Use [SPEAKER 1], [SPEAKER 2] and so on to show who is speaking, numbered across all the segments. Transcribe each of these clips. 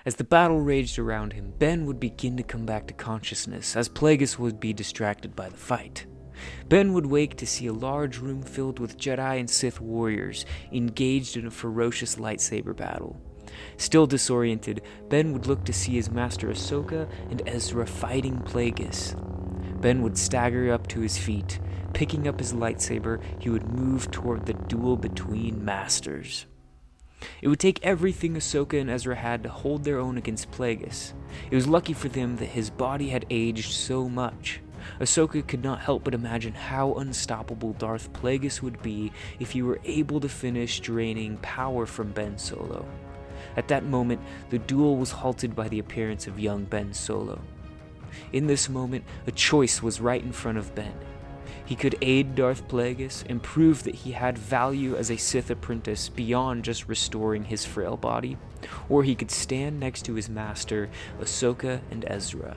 [SPEAKER 1] As the battle raged around him, Ben would begin to come back to consciousness as Plagueis would be distracted by the fight. Ben would wake to see a large room filled with Jedi and Sith warriors engaged in a ferocious lightsaber battle. Still disoriented, Ben would look to see his master Ahsoka and Ezra fighting Plagueis. Ben would stagger up to his feet. Picking up his lightsaber, he would move toward the duel between masters. It would take everything Ahsoka and Ezra had to hold their own against Plagueis. It was lucky for them that his body had aged so much. Ahsoka could not help but imagine how unstoppable Darth Plagueis would be if he were able to finish draining power from Ben Solo. At that moment, the duel was halted by the appearance of young Ben Solo. In this moment, a choice was right in front of Ben. He could aid Darth Plagueis and prove that he had value as a Sith apprentice beyond just restoring his frail body, or he could stand next to his master, Ahsoka and Ezra.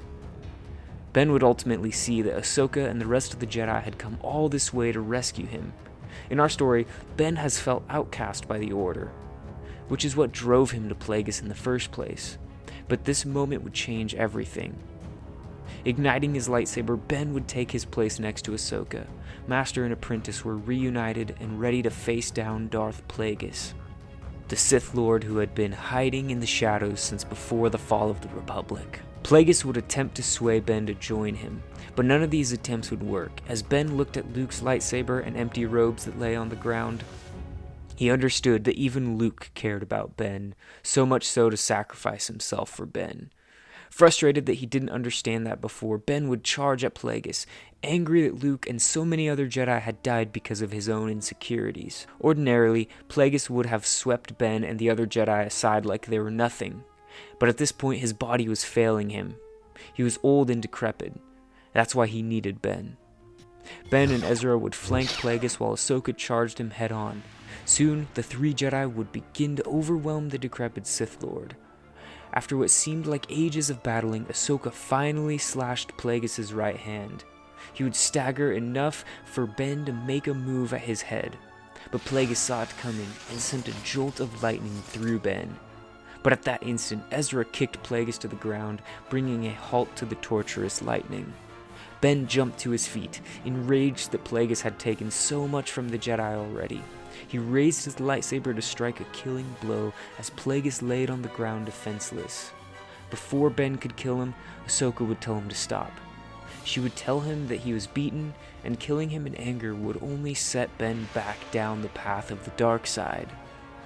[SPEAKER 1] Ben would ultimately see that Ahsoka and the rest of the Jedi had come all this way to rescue him. In our story, Ben has felt outcast by the Order, which is what drove him to Plagueis in the first place. But this moment would change everything. Igniting his lightsaber, Ben would take his place next to Ahsoka. Master and apprentice were reunited and ready to face down Darth Plagueis, the Sith Lord who had been hiding in the shadows since before the fall of the Republic. Plagueis would attempt to sway Ben to join him, but none of these attempts would work. As Ben looked at Luke's lightsaber and empty robes that lay on the ground, he understood that even Luke cared about Ben, so much so to sacrifice himself for Ben. Frustrated that he didn't understand that before, Ben would charge at Plagueis, angry that Luke and so many other Jedi had died because of his own insecurities. Ordinarily, Plagueis would have swept Ben and the other Jedi aside like they were nothing, but at this point his body was failing him. He was old and decrepit. That's why he needed Ben. Ben and Ezra would flank Plagueis while Ahsoka charged him head-on. Soon, the three Jedi would begin to overwhelm the decrepit Sith Lord. After what seemed like ages of battling, Ahsoka finally slashed Plagueis' right hand. He would stagger enough for Ben to make a move at his head, but Plagueis saw it coming and sent a jolt of lightning through Ben. But at that instant, Ezra kicked Plagueis to the ground, bringing a halt to the torturous lightning. Ben jumped to his feet, enraged that Plagueis had taken so much from the Jedi already. He raised his lightsaber to strike a killing blow as Plagueis laid on the ground defenseless. Before Ben could kill him, Ahsoka would tell him to stop. She would tell him that he was beaten, and killing him in anger would only set Ben back down the path of the dark side.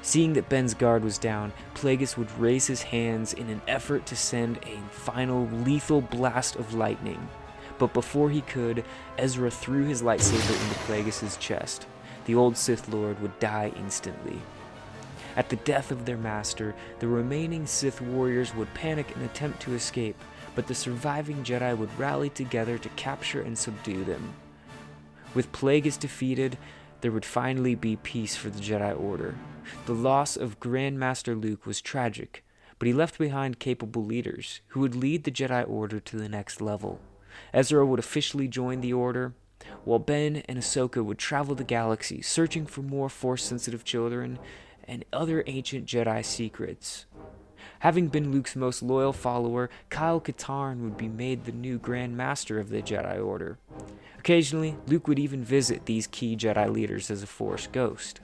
[SPEAKER 1] Seeing that Ben's guard was down, Plagueis would raise his hands in an effort to send a final lethal blast of lightning. But before he could, Ezra threw his lightsaber into Plagueis' chest. The old Sith Lord would die instantly. At the death of their master, the remaining Sith warriors would panic and attempt to escape, but the surviving Jedi would rally together to capture and subdue them. With Plagueis defeated, there would finally be peace for the Jedi Order. The loss of Grand Master Luke was tragic, but he left behind capable leaders who would lead the Jedi Order to the next level. Ezra would officially join the Order, while Ben and Ahsoka would travel the galaxy, searching for more Force-sensitive children and other ancient Jedi secrets. Having been Luke's most loyal follower, Kyle Katarn would be made the new Grand Master of the Jedi Order. Occasionally, Luke would even visit these key Jedi leaders as a Force ghost.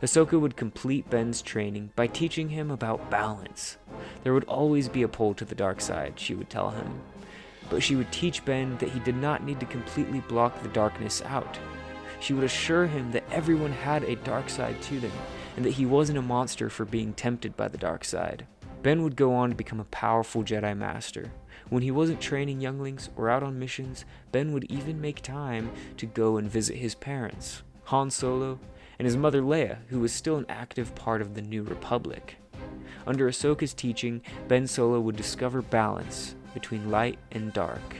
[SPEAKER 1] Ahsoka would complete Ben's training by teaching him about balance. There would always be a pull to the dark side, she would tell him. But she would teach Ben that he did not need to completely block the darkness out. She would assure him that everyone had a dark side to them, and that he wasn't a monster for being tempted by the dark side. Ben would go on to become a powerful Jedi Master. When he wasn't training younglings or out on missions, Ben would even make time to go and visit his parents, Han Solo, and his mother Leia, who was still an active part of the New Republic. Under Ahsoka's teaching, Ben Solo would discover balance between light and dark.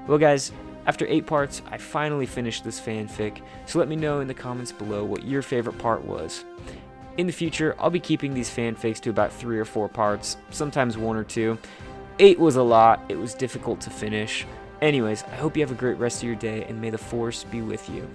[SPEAKER 1] Well guys, after 8 parts, I finally finished this fanfic, so let me know in the comments below what your favorite part was. In the future, I'll be keeping these fanfics to about 3 or 4 parts, sometimes 1 or 2. 8 was a lot, it was difficult to finish. Anyways, I hope you have a great rest of your day, and may the Force be with you.